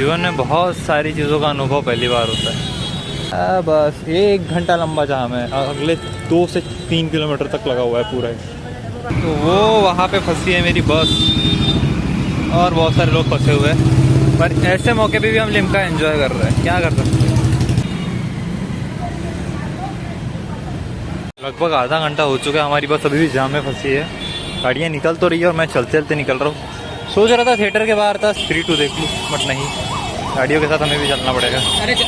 जीवन में बहुत सारी चीज़ों का अनुभव पहली बार होता है। बस 1 घंटा लंबा जाम है, अगले 2 से 3 किलोमीटर तक लगा हुआ है पूरा ही। तो वो वहाँ पे फंसी है मेरी बस और बहुत सारे लोग फंसे हुए हैं, पर ऐसे मौके पे भी हम लिम्का एंजॉय कर रहे हैं, क्या कर सकते हैं। लगभग आधा घंटा हो चुका है, हमारी बस अभी भी जाम में फंसी है। गाड़ियाँ निकल तो रही है और मैं चलते चलते निकल रहा हूँ। सोच रहा था थिएटर के बाहर था स्त्री 2 देख लूँ, बट नहीं, गाड़ियों के साथ हमें भी चलना पड़ेगा।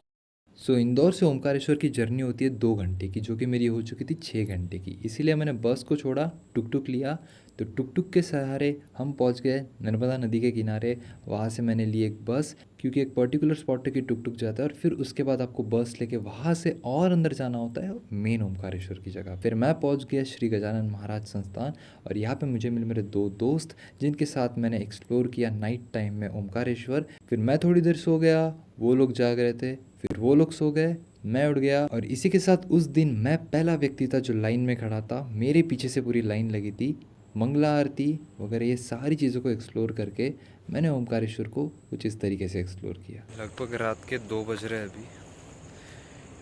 इंदौर से ओमकारेश्वर की जर्नी होती है 2 घंटे की, जो कि मेरी हो चुकी थी 6 घंटे की। इसीलिए मैंने बस को छोड़ा, टुक टुक लिया। तो टुक टुक के सहारे हम पहुंच गए नर्मदा नदी के किनारे। वहाँ से मैंने ली एक बस, क्योंकि एक पर्टिकुलर स्पॉट तक ही टुक टुक जाता है और फिर उसके बाद आपको बस लेके वहाँ से और अंदर जाना होता है मेन ओमकारेश्वर की जगह। फिर मैं पहुँच गया श्री गजानन महाराज संस्थान और यहाँ पे मुझे मिले मेरे 2 दोस्त, जिनके साथ मैंने एक्सप्लोर किया नाइट टाइम में ओमकारेश्वर। फिर मैं थोड़ी देर सो गया, वो लोग जाग रहे थे, फिर वो लोग सो गए, मैं उठ गया। और इसी के साथ उस दिन मैं पहला व्यक्ति था जो लाइन में खड़ा था। मेरे पीछे से पूरी लाइन लगी थी। मंगला आरती वगैरह ये सारी चीज़ों को एक्सप्लोर करके मैंने ओमकारेश्वर को कुछ इस तरीके से एक्सप्लोर किया। लगभग रात के 2 बज रहे हैं अभी,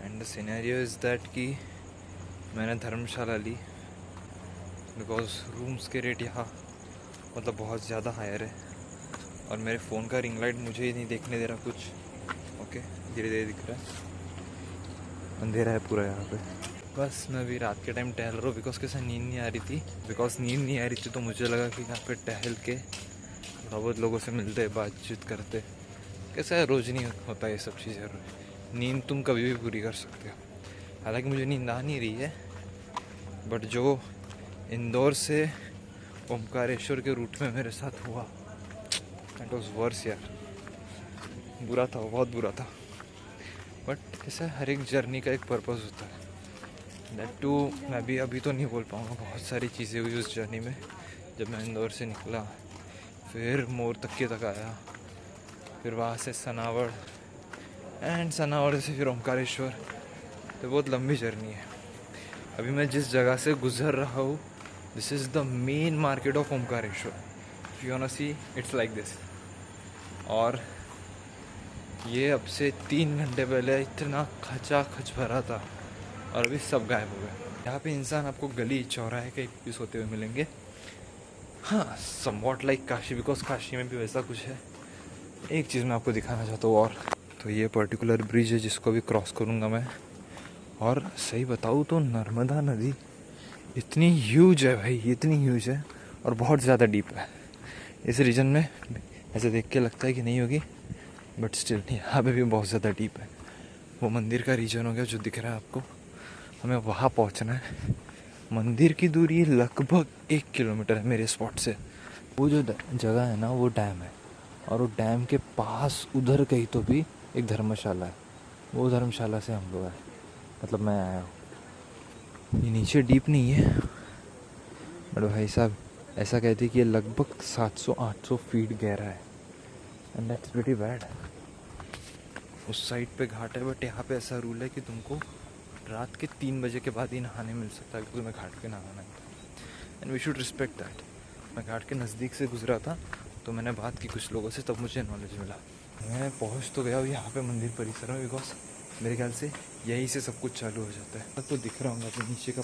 and the scenario is that कि मैंने धर्मशाला ली बिकॉज रूम्स के रेट यहाँ मतलब बहुत ज़्यादा हायर है और मेरे फ़ोन का रिंग लाइट मुझे ही नहीं देखने दे रहा कुछ। ओके, धीरे धीरे दिख रहा है, अंधेरा है पूरा यहाँ पे। बस मैं भी रात के टाइम टहल रहा हूँ बिकॉज कैसे नींद नहीं आ रही थी। नींद नहीं आ रही थी तो मुझे लगा कि यहाँ पे टहल के थोड़ा बहुत लोगों से मिलते बातचीत करते। कैसा है, रोज़ नहीं होता ये सब चीज़ें। नींद तुम कभी भी पूरी कर सकते हो। हालांकि मुझे नींद आ नहीं रही है, बट जो इंदौर से ओमकारेश्वर के रूट में मेरे साथ हुआ दैट वाज वर्स यार। बुरा था, बहुत बुरा था। बट ऐसा हर एक जर्नी का एक पर्पस होता है। दैट टू मैं भी अभी तो नहीं बोल पाऊँगा, बहुत सारी चीज़ें हुई उस जर्नी में। जब मैं इंदौर से निकला, फिर मोर तक आया, फिर वहाँ से सनावड़, एंड सनावड़ से फिर ओमकारेश्वर। तो बहुत लंबी जर्नी है। अभी मैं जिस जगह से गुजर रहा हूँ, this is the main market of Omkareshwar. If you want to see it's like this. और ये अब से 3 घंटे पहले इतना खचाखच भरा था और अभी सब गायब हो गए। यहाँ पे इंसान आपको गली चौराहे कहीं भी सोते हुए मिलेंगे। हाँ, somewhat like Kashi, because Kashi में भी वैसा कुछ है। एक चीज़ मैं आपको दिखाना चाहता हूँ और, तो ये पर्टिकुलर ब्रिज है जिसको भी क्रॉस करूँगा मैं। और सही बताऊँ तो नर्मदा नदी इतनी ह्यूज है भाई, इतनी ह्यूज है और बहुत ज़्यादा डीप है। इस रीजन में ऐसे देख के लगता है कि नहीं होगी, बट स्टिल यहाँ पे भी बहुत ज़्यादा डीप है। वो मंदिर का रीजन हो गया जो दिख रहा है आपको, हमें वहाँ पहुँचना है। मंदिर की दूरी लगभग 1 किलोमीटर है मेरे स्पॉट से। वो जो जगह है ना, वो डैम है और वो डैम के पास उधर कहीं तो भी एक धर्मशाला है। वो धर्मशाला से हम लोग आए, मतलब मैं आया हूँ। ये नीचे डीप नहीं है, बट भाई साहब ऐसा कहते हैं कि ये लगभग 700-800 फीट गहरा है, एंड दैट्स वेरी बैड। उस साइड पे घाट है, बट यहाँ पे ऐसा रूल है कि तुमको रात के 3 बजे के बाद ही नहाने मिल सकता है, क्योंकि तुम्हें घाट पे नहाना है। And we should respect that. मैं घाट के नज़दीक से गुजरा था तो मैंने बात की कुछ लोगों से, तब मुझे नॉलेज मिला। मैं पहुँच तो गया हूँ यहाँ पे मंदिर परिसर में, बिकॉज मेरे ख्याल से यहीं से सब कुछ चालू हो जाता है। आपको दिख रहा होगा तो नीचे का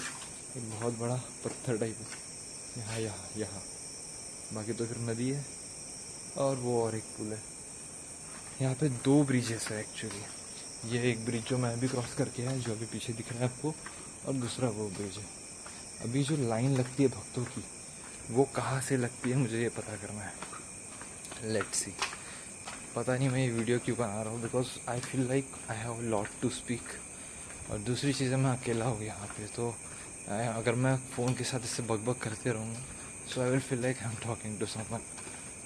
एक बहुत बड़ा पत्थर टाइप है, यहाँ। बाकी तो फिर नदी है और वो और एक पुल है। यहाँ पे 2 ब्रिजेस है एक्चुअली। ये एक ब्रिज जो मैं अभी क्रॉस करके आया, जो अभी पीछे दिख रहा है आपको, और दूसरा वो ब्रिज है। अभी जो लाइन लगती है भक्तों की, वो कहाँ से लगती है मुझे ये पता करना है। Let's see. पता नहीं मैं ये वीडियो क्यों बना रहा हूँ, because I feel like I have lot to speak. और दूसरी चीज़ें, मैं अकेला हूँ यहाँ पे, तो अगर मैं फ़ोन के साथ इससे बकबक करते रहूँगा, so I will feel like I am talking to someone.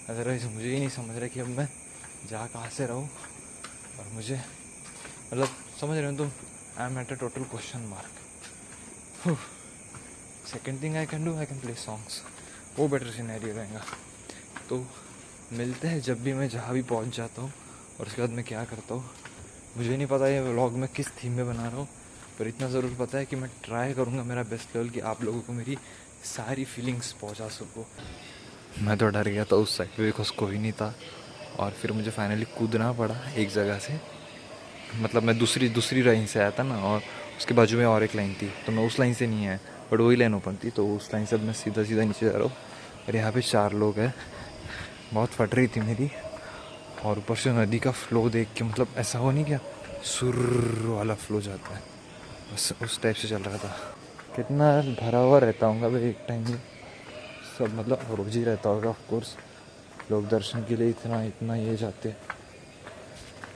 Otherwise मुझे ही नहीं समझ रहा कि अब मैं जा कहाँ से रहूँ। और मुझे मतलब समझ रहे हो तुम, I am at a total question mark. Second thing I can do, I can play songs, वो बेटर सिनेरियो रहेगा। तो मिलते हैं जब भी मैं जहाँ भी पहुँच जाता हूँ, और उसके बाद मैं क्या करता हूँ मुझे नहीं पता ये व्लॉग मैं किस थीम में बना रहा हूँ, पर इतना ज़रूर पता है कि मैं ट्राई करूँगा मेरा बेस्ट लेवल कि आप लोगों को मेरी सारी फीलिंग्स पहुँचा सकूँ। मैं तो डर गया था उस साइड पे, बिकॉज कोई नहीं था। और फिर मुझे फाइनली कूदना पड़ा एक जगह से। मतलब मैं दूसरी लाइन से आया था ना, और उसके बाजू में और एक लाइन थी, तो मैं उस लाइन से नहीं आया, बट वही लाइन ओपन थी, तो उस लाइन से मैं सीधा नीचे जा रहा हूँ। और यहाँ पे 4 लोग हैं। बहुत फट रही थी मेरी, और ऊपर से नदी का फ्लो देख के मतलब ऐसा हो नहीं क्या सुर वाला फ्लो जाता है, बस उस टाइप से चल रहा था। कितना भरा हुआ रहता होगा भाई एक टाइम में, सब मतलब रोज ही रहता होगा ऑफकोर्स, लोग दर्शन के लिए इतना ये जाते।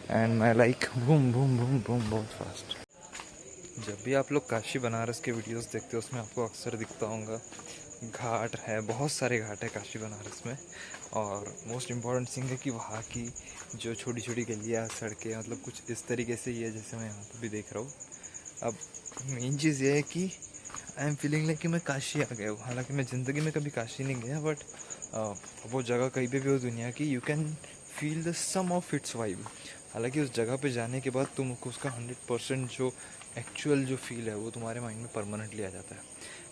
एंड मैं like boom boom boom boom बहुत फास्ट। जब भी आप लोग काशी बनारस के वीडियोस देखते हो उसमें आपको अक्सर दिखता होगा घाट है, बहुत सारे घाट है काशी बनारस में। और मोस्ट इम्पॉर्टेंट थिंग है कि वहाँ की जो छोटी छोटी गलियाँ सड़कें मतलब कुछ इस तरीके से ही है जैसे मैं यहाँ पर भी देख रहा हूँ। अब मेन चीज़ ये है कि आई एम फीलिंग लाइक कि मैं काशी आ गया हूँ। हालांकि मैं ज़िंदगी में कभी काशी नहीं गया, बट वो जगह कहीं पे भी हो दुनिया की, you can feel the sum of its vibe. हालांकि उस जगह पे जाने के बाद तुमको उसका 100% जो एक्चुअल जो फील है वो तुम्हारे माइंड में परमानेंटली आ जाता है।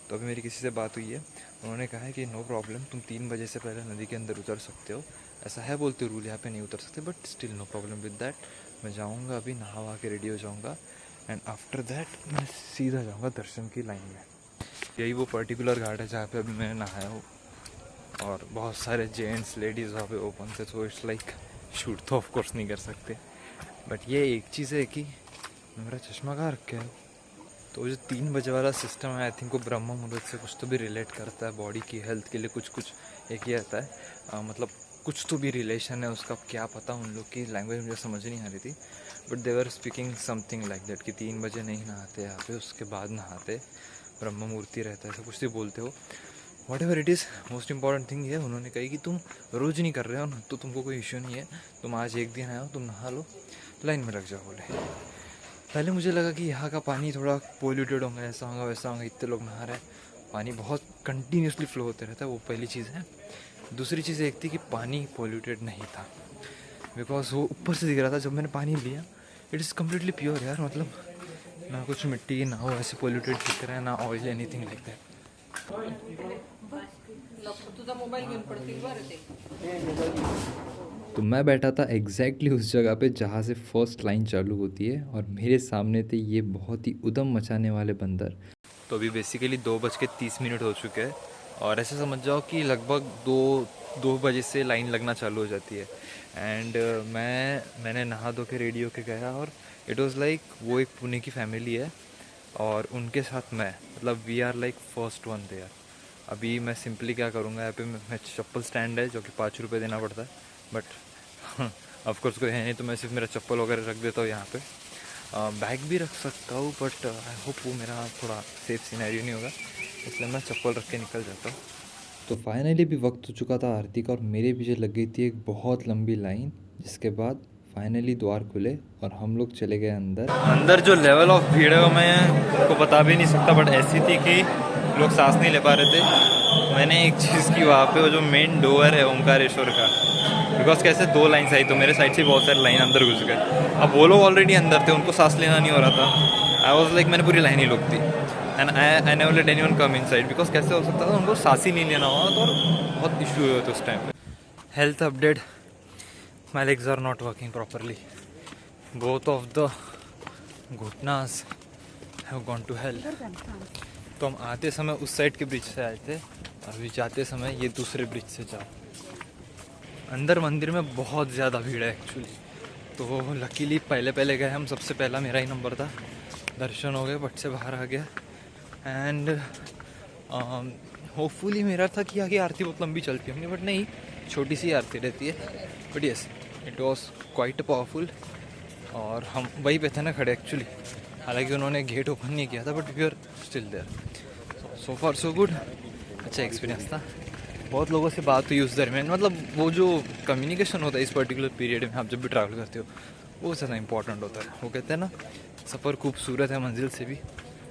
तो अभी मेरी किसी से बात हुई है, उन्होंने कहा है कि नो प्रॉब्लम, तुम 3 बजे से पहले नदी के अंदर उतर सकते हो। ऐसा है बोलते रूल, यहाँ पे नहीं उतर सकते, but still no problem with that. मैं जाऊँगा अभी, नहा वहा के रेडी हो जाऊँगा, एंड आफ्टर दैट मैं सीधा जाऊँगा दर्शन की लाइन में। यही वो पर्टिकुलर घाट है जहाँ पे अभी मैं नहाया हूँ, और बहुत सारे जेंट्स लेडीज़ वहाँ पे ओपन थे, तो इट्स लाइक शूट तो ऑफकोर्स नहीं कर सकते। बट ये एक चीज़ है कि मेरा चश्मा कहाँ रख है, तो जो 3 बजे वाला सिस्टम है आई थिंक वो ब्रह्म मुहूर्त से कुछ तो भी रिलेट करता है, बॉडी की हेल्थ के लिए कुछ एक ही आता है। मतलब कुछ तो भी रिलेशन है उसका, क्या पता, उन लोग की लैंग्वेज मुझे समझ नहीं आ रही थी, but they were speaking something like that कि 3 बजे नहीं नहाते यहाँ पे, उसके बाद नहाते, ब्रह्म मुहूर्ति रहता है, ऐसा कुछ भी बोलते हो। What ever it is, most important thing ये उन्होंने कही कि तुम रोज़ नहीं कर रहे हो ना, तो तुमको कोई इश्यू नहीं है, तुम आज एक दिन आए हो, तुम नहा लो, लाइन में लग जाओ। बोले पहले मुझे लगा कि यहाँ का पानी थोड़ा पोल्यूटेड होगा, ऐसा होगा वैसा होगा, इतने लोग नहा रहे हैं, पानी बहुत कंटिन्यूसली फ्लो होते रहता है, वो पहली चीज़ है। दूसरी चीज़ एक थी कि पानी पोल्यूटेड नहीं था, बिकॉज वो ऊपर से दिख रहा था। जब मैंने पानी लिया इट इज़ कम्प्लीटली प्योर यार, मतलब ना कुछ मिट्टी ना वो ऐसे पोल्यूटेड दिख रहा है, ना ऑयल एनीथिंग लाइक दैट। तो मैं बैठा था एग्जैक्टली उस जगह पे जहाँ से फर्स्ट लाइन चालू होती है, और मेरे सामने थे ये बहुत ही उदम मचाने वाले बंदर। तो अभी बेसिकली 2:30 हो चुके हैं, और ऐसे समझ जाओ कि लगभग 2 बजे से लाइन लगना चालू हो जाती है। एंड मैंने नहा धो के रेडी होके गया, और इट वाज लाइक वो एक पुणे की फैमिली है, और उनके साथ मैं, मतलब we are like first one there. अभी मैं सिंपली क्या करूँगा, यहाँ पे मैं चप्पल स्टैंड है जो कि 5 रुपये देना पड़ता है, बट ऑफकोर्स कोई है नहीं, तो मैं सिर्फ मेरा चप्पल वगैरह रख देता हूँ यहाँ पे। बैग भी रख सकता हूँ, बट आई होप वो मेरा थोड़ा सेफ सिनेरियो नहीं होगा, इसलिए मैं चप्पल रख के निकल जाता हूँ। तो फाइनली भी वक्त हो चुका था आरती का, और मेरे पीछे लग गई थी एक बहुत लंबी लाइन, जिसके बाद फाइनली द्वार खुले और हम लोग चले गए अंदर जो लेवल ऑफ भीड़ है वो मैं आपको बता भी नहीं सकता, बट ऐसी थी कि लोग सांस नहीं ले पा रहे थे। मैंने एक चीज़ की वहाँ पे, वो जो मेन डोर है ओमकारेश्वर का, बिकॉज कैसे 2 लाइन्स आई, तो मेरे साइड से बहुत सारे लाइन अंदर घुस गए। अब वो लोग ऑलरेडी अंदर थे, उनको सांस लेना नहीं हो रहा था। आई वॉज लाइक मैंने पूरी लाइन ही रोक दी, and I never let anyone come inside, because कैसे हो सकता था उनको सांस ही नहीं लेना हुआ, तो बहुत इशू हुए थे उस टाइम पे। Health update, my legs are not working properly, both of the घुटनास have gone to hell। तो हम आते समय उस साइड के ब्रिज से आए थे, अभी जाते समय ये दूसरे ब्रिज से जाओ। अंदर मंदिर में बहुत ज़्यादा भीड़ है एक्चुअली, तो लकीली पहले गए हम, सबसे पहला मेरा ही नंबर था, दर्शन हो गए, बट से बाहर आ गया। एंड होपफुली मेरा था कि आगे आरती बहुत लंबी चलती होंगी, बट नहीं, छोटी सी आरती रहती है, but yes it was quite powerful. और हम वहीं पे थे ना खड़े एक्चुअली, हालांकि उन्होंने गेट ओपन नहीं किया था, but we are still there. So far so good, अच्छा एक्सपीरियंस था। बहुत लोगों से बात हुई उस दरमियान, मतलब वो जो कम्युनिकेशन होता है इस पर्टिकुलर पीरियड में, आप जब भी ट्रैवल करते हो वो ज़्यादा इंपॉर्टेंट होता है। वो कहते हैं ना, सफ़र खूबसूरत है मंजिल से भी,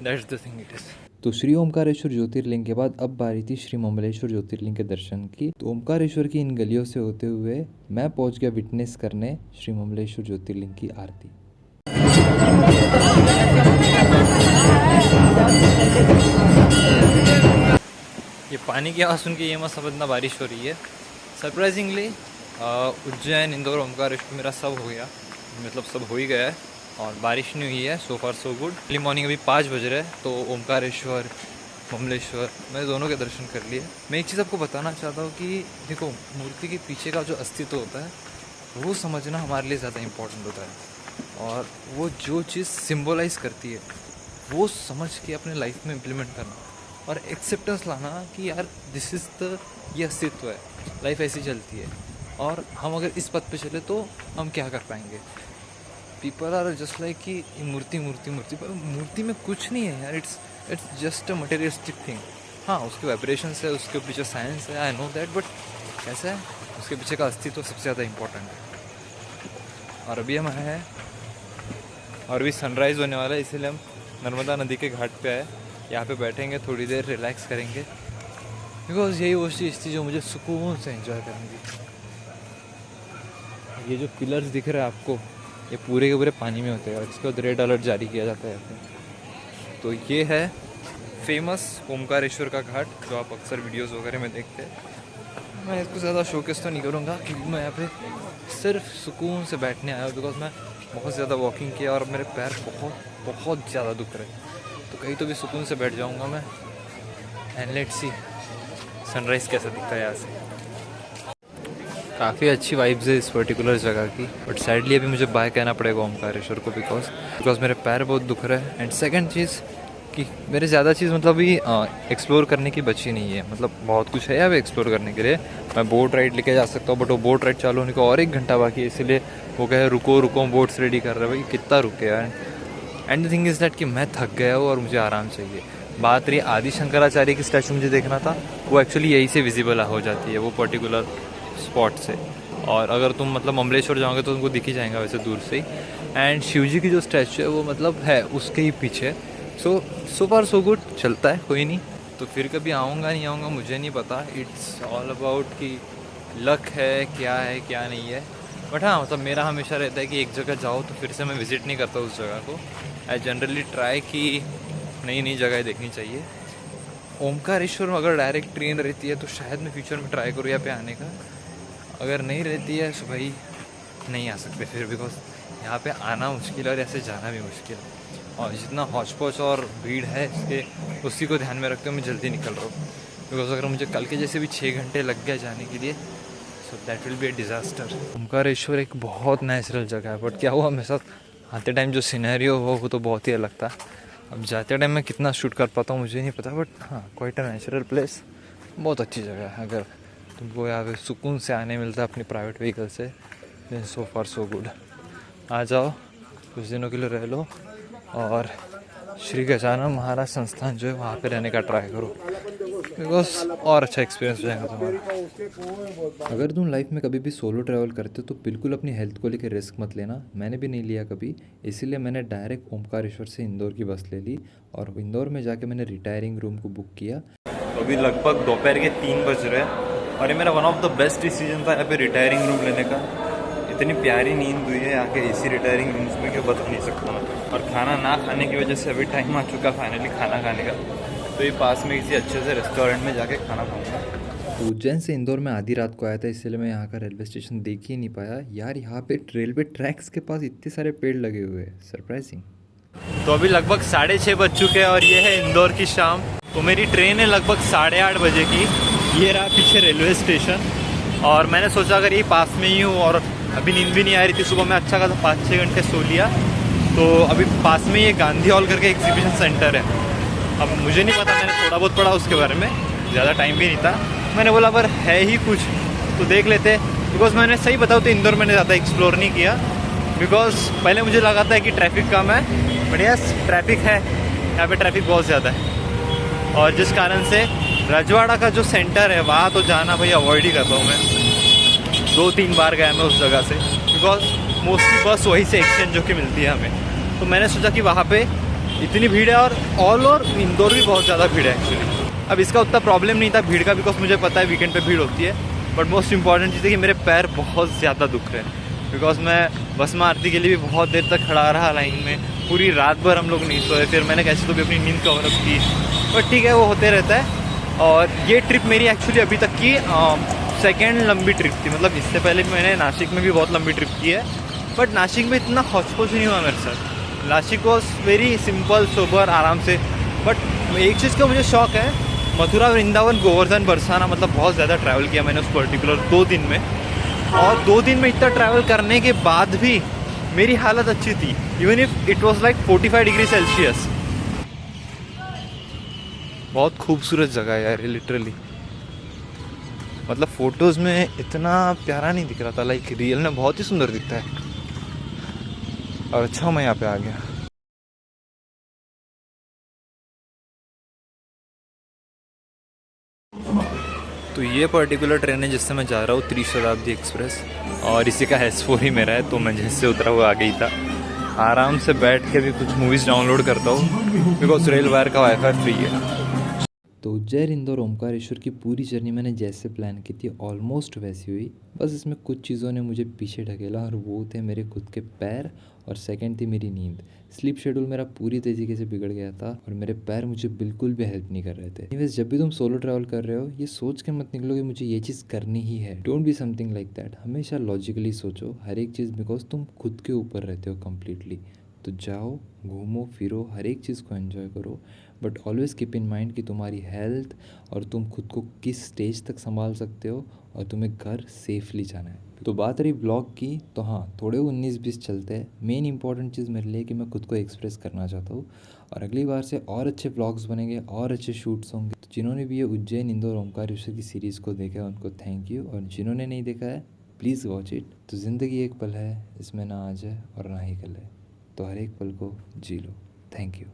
that's the thing it is. तो श्री ओमकारेश्वर ज्योतिर्लिंग के बाद अब बारी थी श्री ममलेश्वर ज्योतिर्लिंग के दर्शन की। तो ओमकारेश्वर की इन गलियों से होते हुए मैं पहुंच गया विटनेस करने श्री ममलेश्वर ज्योतिर्लिंग की आरती। ये पानी की आवाज़ सुन के ये मत समझना बारिश हो रही है, सरप्राइजिंगली उज्जैन, इंदौर, ओमकारेश्वर मेरा सब हो गया, मतलब सब हो ही गया है और बारिश नहीं हुई है। सो far so good. Early morning अभी 5 बज रहे हैं, तो ओमकारेश्वर, ममलेश्वर मैंने दोनों के दर्शन कर लिए। मैं एक चीज़ आपको बताना चाहता हूँ कि देखो, मूर्ति के पीछे का जो अस्तित्व होता है वो समझना हमारे लिए ज़्यादा इम्पोर्टेंट होता है, और वो जो चीज़ सिम्बोलाइज करती है वो समझ के अपने लाइफ में इम्प्लीमेंट करना और एक्सेप्टेंस लाना कि यार दिस इज़ द, ये अस्तित्व है, लाइफ ऐसी चलती है और हम अगर इस पथ पे चले तो हम क्या कर पाएंगे। पीपल आर जस्ट लाइक कि मूर्ति मूर्ति मूर्ति, पर मूर्ति में कुछ नहीं है यार, it's just a materialistic thing. हाँ, उसके वाइब्रेशंस है, उसके पीछे साइंस है, आई नो दैट, बट कैसा है, उसके पीछे का अस्तित्व सबसे ज़्यादा इम्पोर्टेंट है। और अभी हम हैं और अभी सनराइज़ होने वाला है, इसीलिए हम नर्मदा नदी के घाट पे आए। यहाँ पे बैठेंगे, थोड़ी देर रिलैक्स करेंगे, बिकॉज यही वो चीज़ थी जो मुझे सुकून से एंजॉय करेंगी। ये जो पिलर्स दिख रहे हैं आपको, ये पूरे के पूरे पानी में होते हैं और इसके बाद रेड अलर्ट जारी किया जाता है। तो ये है फेमस ओमकारेश्वर का घाट, जो आप अक्सर वीडियोस वगैरह में देखते हैं। मैं इसको ज़्यादा शोकेस तो नहीं करूँगा, क्योंकि मैं यहाँ पे सिर्फ सुकून से बैठने आया हूँ, बिकॉज मैं बहुत ज़्यादा वॉकिंग किया और मेरे पैर बहुत ज़्यादा दुख रहे। तो कहीं तो भी सुकून से बैठ जाऊँगा मैं। एंड लेट्स सी सनराइज़ कैसा दिखता है यहाँ से। काफ़ी अच्छी वाइब्स है इस पर्टिकुलर जगह की, बट सैडली अभी मुझे बाय कहना पड़ेगा ओमकारेश्वर को, बिकॉज मेरे पैर बहुत दुख रहे हैं। एंड सेकंड चीज़ कि मेरे ज़्यादा चीज़ मतलब अभी एक्सप्लोर करने की बची नहीं है, मतलब बहुत कुछ है अभी एक्सप्लोर करने के लिए। मैं बोट राइड लेके जा सकता हूँ, बट वो बोट राइड चालू होने को और 1 घंटा बाकी है, इसीलिए वो कहे रुको बोट्स रेडी कर रहे हैं। भाई कितना रुके यार। And the thing is that कि मैं थक गया हूँ और मुझे आराम चाहिए। बात रही आदि शंकराचार्य की स्टैचू मुझे देखना था, वो एक्चुअली यहीं से विजिबल हो जाती है, वो पर्टिकुलर स्पॉट से। और अगर तुम मतलब ममलेश्वर जाओगे तो तुमको दिख ही जाएगा वैसे दूर से ही। एंड शिव जी की जो स्टैचू है वो मतलब है उसके ही पीछे। सो फार सो गुड, चलता है, कोई नहीं। तो फिर कभी आऊँगा नहीं आऊँगा मुझे नहीं पता, इट्स ऑल अबाउट कि लक है क्या नहीं है। बट हाँ, मतलब मेरा हमेशा रहता है कि एक जगह जाओ तो फिर से मैं विज़िट नहीं करता उस जगह को। आई जनरली ट्राई कि नई जगह देखनी चाहिए। ओमकारेश्वर में अगर डायरेक्ट ट्रेन रहती है तो शायद मैं फ्यूचर में ट्राई करूँ यहाँ पे आने का। अगर नहीं रहती है तो भाई नहीं आ सकते फिर, बिकॉज यहाँ पे आना मुश्किल है और ऐसे जाना भी मुश्किल है। और जितना हौच पौच और भीड़ है इसके, उसी को ध्यान में रखते हुए मैं जल्दी निकल रहा हूँ, बिकॉज अगर मुझे कल के जैसे भी 6 घंटे लग गए जाने के लिए, so that will be A disaster. Omkareshwar एक बहुत नेचुरल जगह है, बट क्या हुआ मेरे साथ आते टाइम जो सिनेरियो हो वो तो बहुत ही अलग था। अब जाते टाइम मैं कितना शूट कर पाता हूँ मुझे नहीं पता, बट हाँ, क्वाइट अ नेचुरल प्लेस, बहुत अच्छी जगह है। अगर तुमको यहाँ पे सुकून से आने मिलता है अपनी प्राइवेट व्हीकल से, then so far so good. आ जाओ, कुछ दिनों के लिए रह लो और श्री गजानन महाराज संस्थान जो है वहाँ पे रहने का ट्राई करो, बिकॉज और अच्छा एक्सपीरियंस हो जाएगा तुम्हारा। अगर तुम लाइफ में कभी भी सोलो ट्रैवल करते हो तो बिल्कुल अपनी हेल्थ को लेकर रिस्क मत लेना। मैंने भी नहीं लिया कभी, इसीलिए मैंने डायरेक्ट ओमकारेश्वर से इंदौर की बस ले ली और इंदौर में जाके मैंने रिटायरिंग रूम को बुक किया। तो अभी लगभग दोपहर के 3 बज रहे हैं और ये मेरा one of the best decision था यहाँ पे रिटायरिंग रूम लेने का। इतनी प्यारी नींद हुई है यहाँ के एसी रिटायरिंग रूम्स में कि बता नहीं सकता मैं। और खाना ना खाने की वजह से अभी टाइम आ चुका फाइनली खाना खाने का, तो ये पास में किसी अच्छे से रेस्टोरेंट में जाके खाना खाऊंगा। उज्जैन से इंदौर में आधी रात को आया था, इसलिए मैं यहाँ का रेलवे स्टेशन देख ही नहीं पाया। यार यहाँ पे रेलवे ट्रैक्स के पास इतने सारे पेड़ लगे हुए हैं, सरप्राइजिंग। तो अभी लगभग 6:30 बज चुके हैं और ये है इंदौर की शाम। तो मेरी ट्रेन है लगभग 8:30 बजे की। ये रहा पीछे रेलवे स्टेशन और मैंने सोचा अगर ये पास में ही हूँ और अभी नींद भी नहीं आ रही थी, सुबह मैं अच्छा खासा 5-6 घंटे सो लिया, तो अभी पास में ये गांधी हॉल करके एग्जीबिशन सेंटर है। अब मुझे नहीं पता, मैंने थोड़ा बहुत पढ़ा उसके बारे में, ज़्यादा टाइम भी नहीं था। मैंने बोला पर है ही कुछ तो देख लेते, बिकॉज मैंने सही बताऊँ तो इंदौर मैंने ज़्यादा एक्सप्लोर नहीं किया, बिकॉज पहले मुझे लगा था कि ट्रैफिक कम है, बट यस ट्रैफिक है, यहाँ पे ट्रैफिक बहुत ज़्यादा है। और जिस कारण से रजवाड़ा का जो सेंटर है वहाँ तो जाना भाई अवॉइड ही करता हूँ मैं। 2-3 बार गया मैं उस जगह से, बिकॉज मोस्टली बस वहीं से एक्सचेंज होकर मिलती है हमें। तो मैंने सोचा कि वहाँ पे इतनी भीड़ है और ऑल ओवर इंदौर भी बहुत ज़्यादा भीड़ है एक्चुअली। अब इसका उतना प्रॉब्लम नहीं था भीड़ का, बिकॉज मुझे पता है वीकेंड पे भीड़ होती है, बट मोस्ट इंपॉर्टेंट चीज़ है कि मेरे पैर बहुत ज़्यादा दुख रहे हैं, बिकॉज मैं भस्म आरती के लिए भी बहुत देर तक खड़ा रहा लाइन में, पूरी रात भर हम लोग नहीं सोए, फिर मैंने कैसे तो भी अपनी नींद कवर अप की, बट ठीक है वो होते रहता है। और ये ट्रिप मेरी एक्चुअली अभी तक की सेकेंड लंबी ट्रिप थी, मतलब इससे पहले भी मैंने नासिक में भी बहुत लंबी ट्रिप की है, बट नासिक में इतना हौच-पौच नहीं हुआ मेरे साथ। Nashik was very simple sober आराम से। बट एक चीज़ का मुझे शौक है, मथुरा वृंदावन गोवर्धन बरसाना, मतलब बहुत ज़्यादा ट्रैवल किया मैंने उस पर्टिकुलर 2 दिन में। और 2 दिन में इतना ट्रैवल करने के बाद भी मेरी हालत अच्छी थी, even if it was like 45 degree Celsius. बहुत खूबसूरत जगह है यार लिटरली, मतलब फ़ोटोज़ में इतना प्यारा नहीं दिख रहा था, लाइक रियल में बहुत ही सुंदर दिखता है। और अच्छा मैं यहाँ पे आ गया। तो ये पर्टिकुलर ट्रेन है जिससे मैं जा रहा हूँ, त्रिशताब्दी एक्सप्रेस, और इसी का S4 ही मेरा है। तो मैं जैसे उतरा हुआ आ गई था, आराम से बैठ के भी कुछ मूवीज़ डाउनलोड करता हूँ, बिकॉज रेल वायर का वाईफाई फ्री है। तो उज्जैन इंदौर ओमकारेश्वर की पूरी जर्नी मैंने जैसे प्लान की थी ऑलमोस्ट वैसी हुई, बस इसमें कुछ चीज़ों ने मुझे पीछे ढकेला, और वो थे मेरे खुद के पैर, और सेकंड थी मेरी नींद। स्लीप शेड्यूल मेरा पूरी तरीके से बिगड़ गया था, और मेरे पैर मुझे बिल्कुल भी हेल्प नहीं कर रहे थे। एनीवेज, जब भी तुम सोलो ट्रैवल कर रहे हो, ये सोच के मत निकलो कि मुझे ये चीज़ करनी ही है। Don't be something like that. हमेशा लॉजिकली सोचो हर एक चीज़, बिकॉज तुम खुद के ऊपर रहते हो कम्प्लीटली। तो जाओ, घूमो फिरो, हर एक चीज़ को एंजॉय करो, but always keep in mind कि तुम्हारी हेल्थ और तुम खुद को किस स्टेज तक संभाल सकते हो, और तुम्हें घर सेफली जाना है। तो बात रही ब्लॉग की, तो हाँ, थोड़े 19-20 चलते हैं। मेन इंपॉर्टेंट चीज़ मेरे लिए कि मैं खुद को एक्सप्रेस करना चाहता हूँ, और अगली बार से और अच्छे ब्लॉग्स बनेंगे, और अच्छे शूट्स होंगे। तो जिन्होंने भी ये उज्जैन इंदौर ओमकारेश्वर की सीरीज़ को देखा है उनको थैंक यू, और जिन्होंने नहीं देखा है प्लीज़ वॉच इट। तो ज़िंदगी एक पल है, इसमें ना आज है और ना ही कल है, तो हर एक पल को जी लो। Thank you.